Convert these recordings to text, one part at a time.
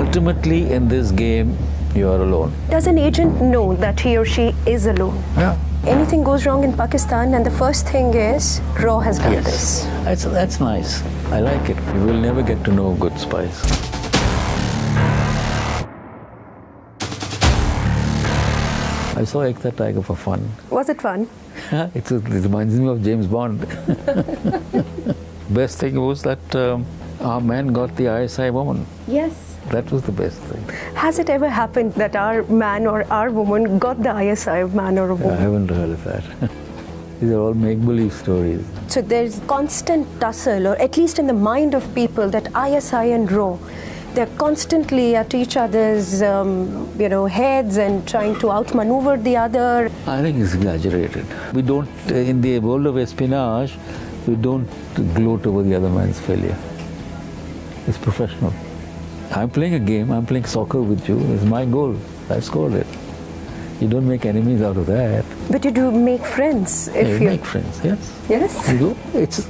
Ultimately, in this game, you are alone. Does an agent know that he or she is alone? Yeah. Anything goes wrong in Pakistan and the first thing is, Raw has done this. That's nice. I like it. You will never get to know good spies. I saw Ekta Tiger for fun. Was it fun? It reminds me of James Bond. Best thing was that our man got the ISI woman. Yes. That was the best thing. Has it ever happened that our man or our woman got the ISI man or a woman? I haven't heard of that. These are all make-believe stories. So there's constant tussle, or at least in the mind of people, that ISI and RAW, they're constantly at each other's, heads and trying to outmaneuver the other. I think it's exaggerated. We don't, in the world of espionage, we don't gloat over the other man's failure. It's professional. I'm playing a game, I'm playing soccer with you, it's my goal. I scored it. You don't make enemies out of that. But you do make friends if you make friends, yes. Yes? You do. It's,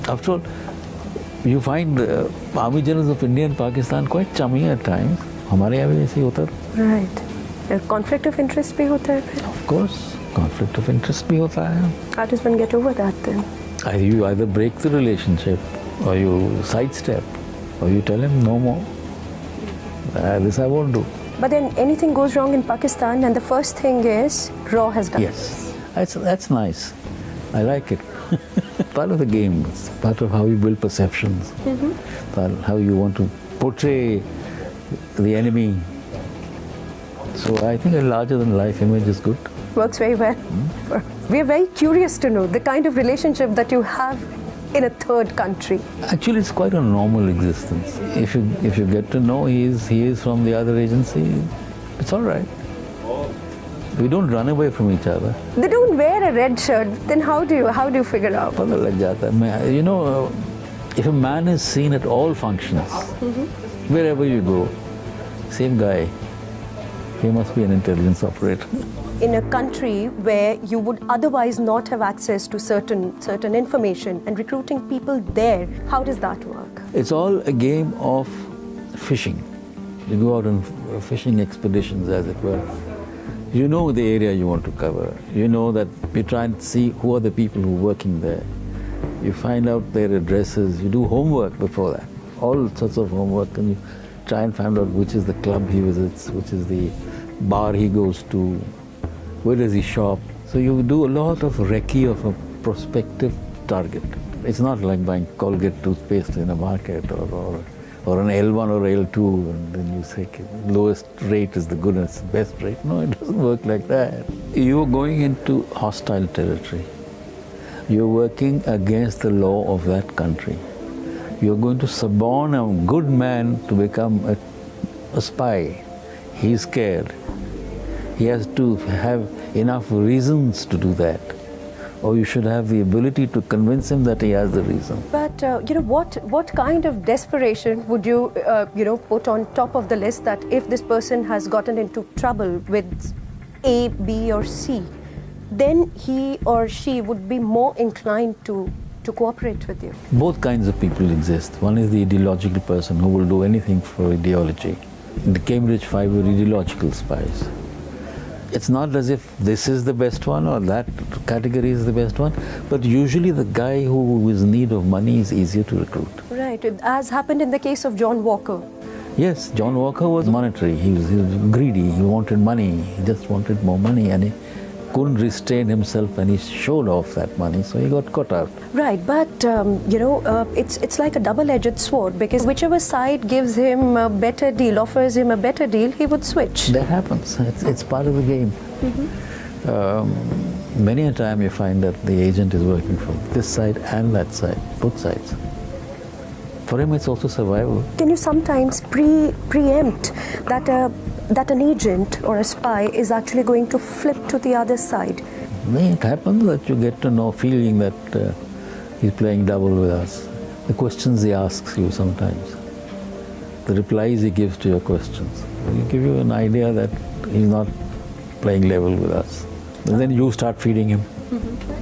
after all, you find army generals of India and Pakistan quite chummy at times. हमारे यहाँ भी ऐसे ही होता है. Right. Conflict of interest भी होता है. Of course, conflict of interest भी होता है. How does one get over that then? You either break the relationship, or you sidestep, or you tell him no more. This I won't do. But then anything goes wrong in Pakistan and the first thing is, Raw has done this. Yes, that's nice. I like it. Part of the game, it's part of how you build perceptions, part of how you want to portray the enemy. So I think a larger-than-life image is good. Works very well. We are very curious to know the kind of relationship that you have in a third country. Actually, it's quite a normal existence. If you get to know he is from the other agency, it's all right. We don't run away from each other. They don't wear a red shirt. Then how do you figure out? You know, if a man is seen at all functions, wherever you go, same guy, he must be an intelligence operator. In a country where you would otherwise not have access to certain information and recruiting people there, how does that work? It's all a game of fishing. You go out on fishing expeditions, as it were. You know the area you want to cover. You know that you try and see who are the people who are working there. You find out their addresses. You do homework before that, all sorts of homework, and you try and find out which is the club he visits, which is the bar he goes to, where does he shop. So you do a lot of recce of a prospective target. It's not like buying Colgate toothpaste in a market or an L1 or L2 and then you say lowest rate is the goodest, best rate. No, it doesn't work like that. You're going into hostile territory. You're working against the law of that country. You're going to suborn a good man to become a spy. He's scared. He has to have enough reasons to do that. Or you should have the ability to convince him that he has the reason. But what kind of desperation would you put on top of the list that if this person has gotten into trouble with A, B, or C, then he or she would be more inclined to cooperate with you? Both kinds of people exist. One is the ideological person who will do anything for ideology. In the Cambridge Five were ideological spies. It's not as if this is the best one or that category is the best one, but usually the guy who is in need of money is easier to recruit. Right, as happened in the case of John Walker. Yes, John Walker was monetary. He was greedy. He wanted money. He just wanted more money, and he couldn't restrain himself, and he showed off that money, so he got caught out. Right, but it's like a double-edged sword, because whichever side gives him a better deal, offers him a better deal, he would switch. That happens. It's part of the game. Many a time you find that the agent is working from this side and that side, both sides. For him, it's also survival. Can you sometimes preempt that an agent or a spy is actually going to flip to the other side? It happens that you get to know, feeling that he's playing double with us. The questions he asks you sometimes, the replies he gives to your questions, will give you an idea that he's not playing level with us. And then you start feeding him,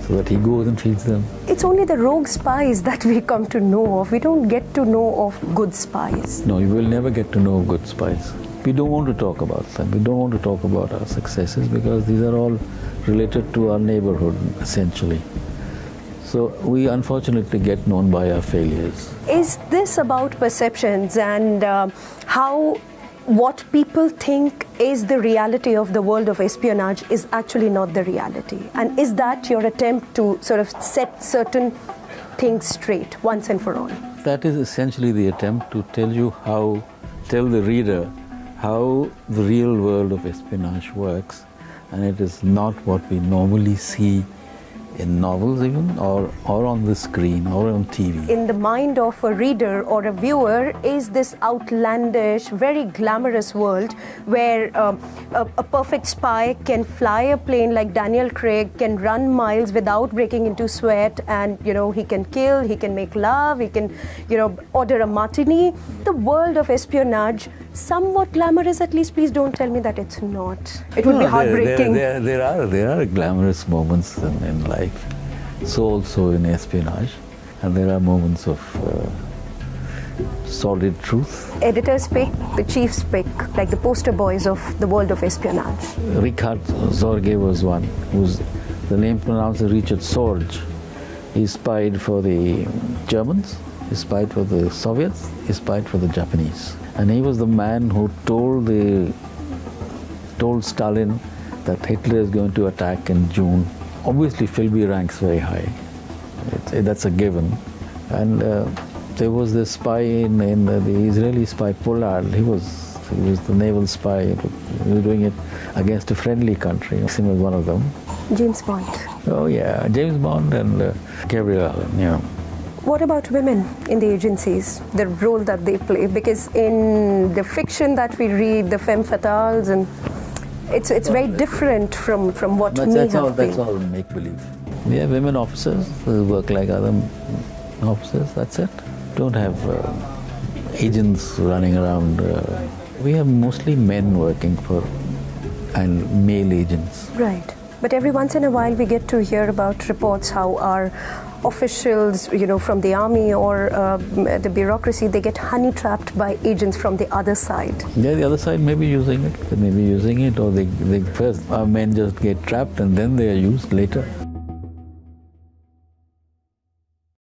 so that he goes and feeds them. It's only the rogue spies that we come to know of. We don't get to know of good spies. No, you will never get to know good spies. We don't want to talk about them. We don't want to talk about our successes because these are all related to our neighborhood, essentially. So we unfortunately get known by our failures. Is this about perceptions and how what people think is the reality of the world of espionage is actually not the reality? And is that your attempt to sort of set certain things straight once and for all? That is essentially the attempt to tell the reader how the real world of espionage works, and it is not what we normally see in novels even, or on the screen, or on TV. In the mind of a reader or a viewer is this outlandish, very glamorous world where a perfect spy can fly a plane like Daniel Craig, can run miles without breaking into sweat, and he can kill, he can make love, he can order a martini. The world of espionage, somewhat glamorous at least. Please don't tell me that it's not. It would be heartbreaking. There are glamorous moments in life, so also in espionage, and there are moments of solid truth. Editors pick, the chiefs pick, like the poster boys of the world of espionage. Richard Zorge was one, whose the name pronounced Richard Sorge. He spied for the Germans, he spied for the Soviets, he spied for the Japanese. And he was the man who told Stalin that Hitler is going to attack in June. Obviously, Philby ranks very high. That's a given. And there was this spy in the Israeli spy Pollard. He was the naval spy. He was doing it against a friendly country. He was one of them. James Bond. Oh yeah, James Bond and Gabriel Allen. Yeah. What about women in the agencies, the role that they play? Because in the fiction that we read, the femme fatales, and it's very different from what may have been. That's all make-believe. We have women officers who work like other officers, that's it. Don't have agents running around. We have mostly men working for, and male agents. Right. But every once in a while we get to hear about reports how our officials, from the army or the bureaucracy, they get honey-trapped by agents from the other side. Yeah, the other side may be using it. They may be using it, or they first, our men just get trapped and then they are used later.